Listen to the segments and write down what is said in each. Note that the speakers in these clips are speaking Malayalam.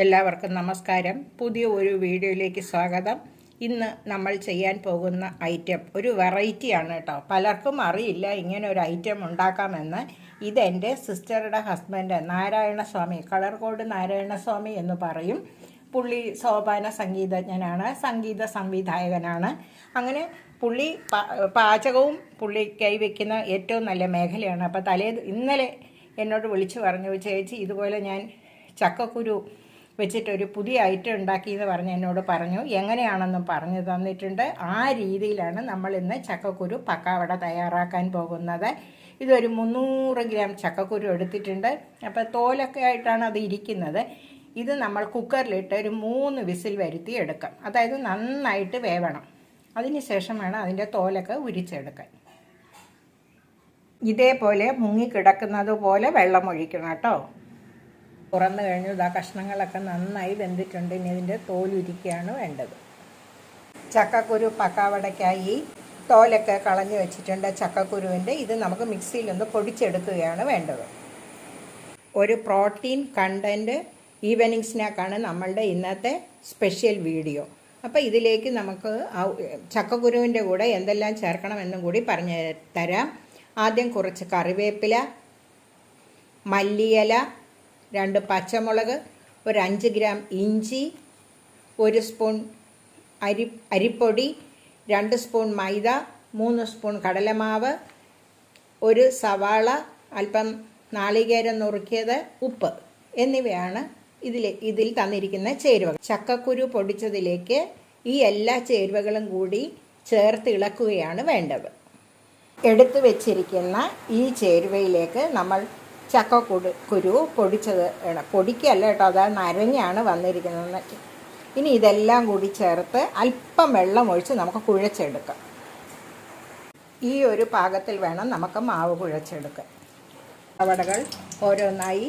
എല്ലാവർക്കും നമസ്കാരം. പുതിയ ഒരു വീഡിയോയിലേക്ക് സ്വാഗതം. ഇന്ന് നമ്മൾ ചെയ്യാൻ പോകുന്ന ഐറ്റം ഒരു വെറൈറ്റിയാണ് കേട്ടോ. പലർക്കും അറിയില്ല ഇങ്ങനെ ഒരു ഐറ്റം ഉണ്ടാക്കാമെന്ന്. ഇതെൻ്റെ സിസ്റ്ററുടെ ഹസ്ബൻഡ് നാരായണസ്വാമി, കളർകോട് നാരായണസ്വാമി എന്ന് പറയും. പുള്ളി സോപാന സംഗീതജ്ഞനാണ്, സംഗീത സംവിധായകനാണ്. അങ്ങനെ പുള്ളി പാചകവും പുള്ളി കൈവയ്ക്കുന്ന ഏറ്റവും നല്ല മേഖലയാണ്. അപ്പോൾ ഇന്നലെ എന്നോട് വിളിച്ചു പറഞ്ഞു, ചേച്ചി ഇതുപോലെ ഞാൻ ചക്കക്കുരു വെച്ചിട്ടൊരു പുതിയ ഐറ്റം ഉണ്ടാക്കിയെന്ന് പറഞ്ഞ് എന്നോട് പറഞ്ഞു. എങ്ങനെയാണെന്നും പറഞ്ഞു തന്നിട്ടുണ്ട്. ആ രീതിയിലാണ് നമ്മൾ ഇന്ന് ചക്കക്കുരു പക്കാവട തയ്യാറാക്കാൻ പോകുന്നത്. ഇതൊരു 300 ഗ്രാം ചക്കക്കുരു എടുത്തിട്ടുണ്ട്. അപ്പോൾ തോലൊക്കെ ആയിട്ടാണ് അത് ഇരിക്കുന്നത്. ഇത് നമ്മൾ കുക്കറിലിട്ട് ഒരു 3 വിസിൽ വരുത്തി എടുക്കാം. അതായത് നന്നായിട്ട് വേവണം. അതിന് ശേഷം വേണം അതിൻ്റെ തോലൊക്കെ ഉരിച്ചെടുക്കാൻ. ഇതേപോലെ മുങ്ങിക്കിടക്കുന്നത് പോലെ വെള്ളം ഒഴിക്കണം കേട്ടോ. തുറന്നു കഴിഞ്ഞു ഇതാ കഷ്ണങ്ങളൊക്കെ നന്നായി വെന്തിട്ടുണ്ട്. ഇനി ഇതിൻ്റെ തോലുരിക്കുകയാണ് വേണ്ടത്. ചക്കക്കുരു പക്കാവടയ്ക്കായി തോലൊക്കെ കളഞ്ഞു വെച്ചിട്ടുണ്ട് ചക്കക്കുരുവിൻ്റെ. ഇത് നമുക്ക് മിക്സിയിലൊന്ന് പൊടിച്ചെടുക്കുകയാണ് വേണ്ടത്. ഒരു പ്രോട്ടീൻ കണ്ടൻറ്റ് ഈവനിങ് സ്നാക്കാണ് നമ്മളുടെ ഇന്നത്തെ സ്പെഷ്യൽ വീഡിയോ. അപ്പോൾ ഇതിലേക്ക് നമുക്ക് ചക്കക്കുരുവിൻ്റെ കൂടെ എന്തെല്ലാം ചേർക്കണമെന്നും കൂടി പറഞ്ഞു തരാം. ആദ്യം കുറച്ച് കറിവേപ്പില, മല്ലിയില, 2 പച്ചമുളക്, ഒരു 5 ഗ്രാം ഇഞ്ചി, 1 സ്പൂൺ അരിപ്പൊടി, 2 സ്പൂൺ മൈദ, 3 സ്പൂൺ കടലമാവ്, 1 സവാള, അല്പം നാളികേരം നുറുക്കിയത്, ഉപ്പ് എന്നിവയാണ് ഇതിൽ തന്നിരിക്കുന്ന ചേരുവകൾ. ചക്കക്കുരു പൊടിച്ചതിലേക്ക് ഈ എല്ലാ ചേരുവകളും കൂടി ചേർത്ത് ഇളക്കുകയാണ് വേണ്ടത്. എടുത്തു വെച്ചിരിക്കുന്ന ഈ ചേരുവയിലേക്ക് നമ്മൾ ചക്കക്കുരു പൊടിച്ചത് പൊടിക്കല്ല കേട്ടോ, അത് നരഞ്ഞാണ് വന്നിരിക്കുന്നത്. ഇനി ഇതെല്ലാം കൂടി ചേർത്ത് അല്പം വെള്ളം ഒഴിച്ച് നമുക്ക് കുഴച്ചെടുക്കാം. ഈ ഒരു പാകത്തിൽ വേണം നമുക്ക് മാവ് കുഴച്ചെടുക്കാൻ. പവടകൾ ഓരോന്നായി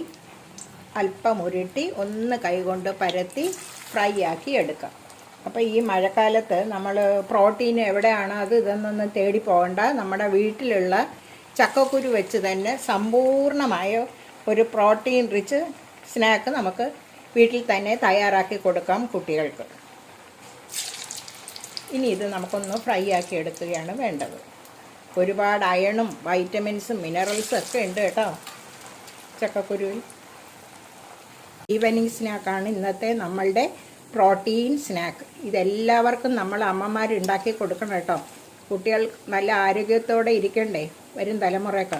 അല്പം ഉരുട്ടി ഒന്ന് കൈകൊണ്ട് പരത്തി ഫ്രൈ ആക്കി എടുക്കാം. അപ്പോൾ ഈ മഴക്കാലത്ത് നമ്മൾ പ്രോട്ടീൻ എവിടെയാണ് ഇതെന്നൊന്നും തേടി പോകണ്ട. നമ്മുടെ വീട്ടിലുള്ള ചക്കക്കുരു വെച്ച് തന്നെ സമ്പൂർണ്ണമായ ഒരു പ്രോട്ടീൻ റിച്ച് സ്നാക്ക് നമുക്ക് വീട്ടിൽ തന്നെ തയ്യാറാക്കി കൊടുക്കാം കുട്ടികൾക്ക്. ഇനി ഇത് നമുക്കൊന്ന് ഫ്രൈ ആക്കി എടുക്കുകയാണ് വേണ്ടത്. ഒരുപാട് അയണും വൈറ്റമിൻസും മിനറൽസും ഒക്കെ ഉണ്ട് കേട്ടോ ചക്കക്കുരുവിൽ. ഈവനിങ് സ്നാക്കാണ് ഇന്നത്തെ നമ്മളുടെ പ്രോട്ടീൻ സ്നാക്ക്. ഇതെല്ലാവർക്കും നമ്മൾ അമ്മമാർ ഉണ്ടാക്കി കൊടുക്കണം കേട്ടോ. കുട്ടികൾ നല്ല ആരോഗ്യത്തോടെ ഇരിക്കണ്ടേ വരും തലമുറയൊക്കെ.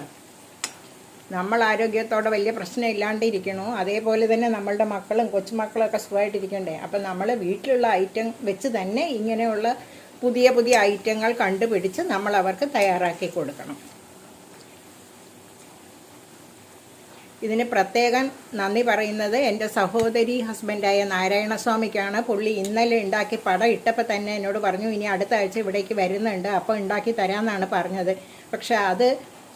നമ്മൾ ആരോഗ്യത്തോടെ വലിയ പ്രശ്നം ഇല്ലാണ്ടിരിക്കണോ, അതേപോലെ തന്നെ നമ്മളുടെ മക്കളും കൊച്ചുമക്കളൊക്കെ സുഖമായിട്ടിരിക്കണ്ടേ. അപ്പം നമ്മൾ വീട്ടിലുള്ള ഐറ്റം വെച്ച് തന്നെ ഇങ്ങനെയുള്ള പുതിയ പുതിയ ഐറ്റങ്ങൾ കണ്ടുപിടിച്ച് നമ്മൾ അവർക്ക് തയ്യാറാക്കി കൊടുക്കണം. ഇതിന് പ്രത്യേകം നന്ദി പറയുന്നത് എൻ്റെ സഹോദരി ഹസ്ബൻഡായ നാരായണസ്വാമിക്കാണ്. പുള്ളി ഇന്നലെ ഉണ്ടാക്കി പടം ഇട്ടപ്പോൾ തന്നെ എന്നോട് പറഞ്ഞു ഇനി അടുത്ത ആഴ്ച ഇവിടേക്ക് വരുന്നുണ്ട്, അപ്പോൾ ഉണ്ടാക്കി തരാമെന്നാണ് പറഞ്ഞത്. പക്ഷേ അത്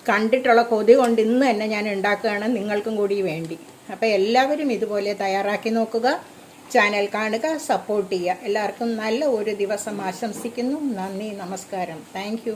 കണ്ടിട്ടുള്ള കൊതി കൊണ്ട് ഇന്ന് തന്നെ ഞാൻ ഉണ്ടാക്കുകയാണ് നിങ്ങൾക്കും കൂടി വേണ്ടി. അപ്പോൾ എല്ലാവരും ഇതുപോലെ തയ്യാറാക്കി നോക്കുക, ചാനൽ കാണുക, സപ്പോർട്ട് ചെയ്യുക. എല്ലാവർക്കും നല്ല ഒരു ദിവസം ആശംസിക്കുന്നു. നന്ദി, നമസ്കാരം. താങ്ക്